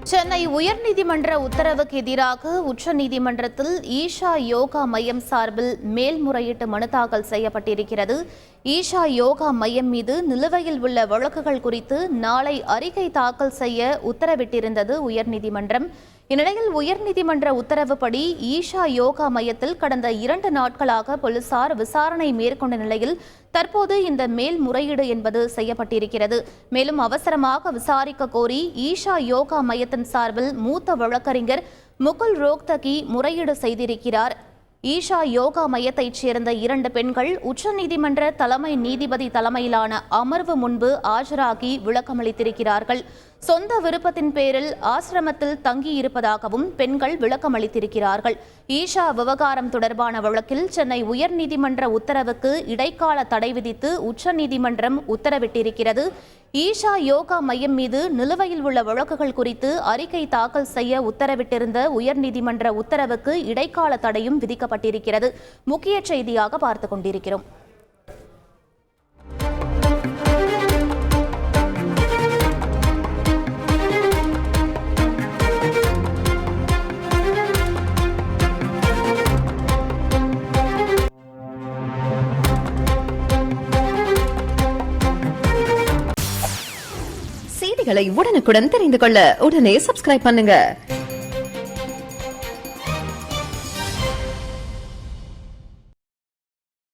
சென்னை உயர்நீதிமன்ற உத்தரவுக்கு எதிராக உச்சநீதிமன்றத்தில் ஈஷா யோகா மையம் சார்பில் மேல்முறையீட்டு மனு தாக்கல் செய்யப்பட்டிருக்கிறது. ஈஷா யோகா மையம் மீது நிலுவையில் உள்ள வழக்குகள் குறித்து நாளை அறிக்கை தாக்கல் செய்ய உத்தரவிட்டிருந்தது உயர்நீதிமன்றம். இந்நிலையில் உயர்நீதிமன்ற உத்தரவுப்படி ஈஷா யோகா மையத்தில் கடந்த 2 நாட்களாக போலீசார் விசாரணை மேற்கொண்ட நிலையில் தற்போது இந்த மேல்முறையீடு என்பது செய்யப்பட்டிருக்கிறது. மேலும் அவசரமாக விசாரிக்க கோரி ஈஷா யோகா மையத்தின் சார்பில் மூத்த வழக்கறிஞர் முகுல் ரோக்தகி முறையீடு செய்திருக்கிறார். ஈஷா யோகா மையத்தைச் சேர்ந்த 2 பெண்கள் உச்சநீதிமன்ற தலைமை நீதிபதி தலைமையிலான அமர்வு முன்பு ஆஜராகி விளக்கமளித்திருக்கிறார்கள். சொந்த விருப்பத்தின் பேரில் ஆசிரமத்தில் தங்கியிருப்பதாகவும் பெண்கள் விளக்கமளித்திருக்கிறார்கள். ஈஷா விவகாரம் தொடர்பான வழக்கில் சென்னை உயர்நீதிமன்ற உத்தரவுக்கு இடைக்கால தடை விதித்து உச்சநீதிமன்றம் உத்தரவிட்டிருக்கிறது. ஈஷா யோகா மையம் மீது நிலுவையில் உள்ள வழக்குகள் குறித்து அறிக்கை தாக்கல் செய்ய உத்தரவிட்டிருந்த உயர்நீதிமன்ற உத்தரவுக்கு இடைக்கால தடையும் விதிக்கப்பட்டிருக்கிறது. முக்கிய செய்தியாக பார்த்துக் கொண்டிருக்கிறோம். செய்திகளை உடனுக்குடன் தெரிந்து கொள்ள உடனே சப்ஸ்கிரைப் பண்ணுங்க.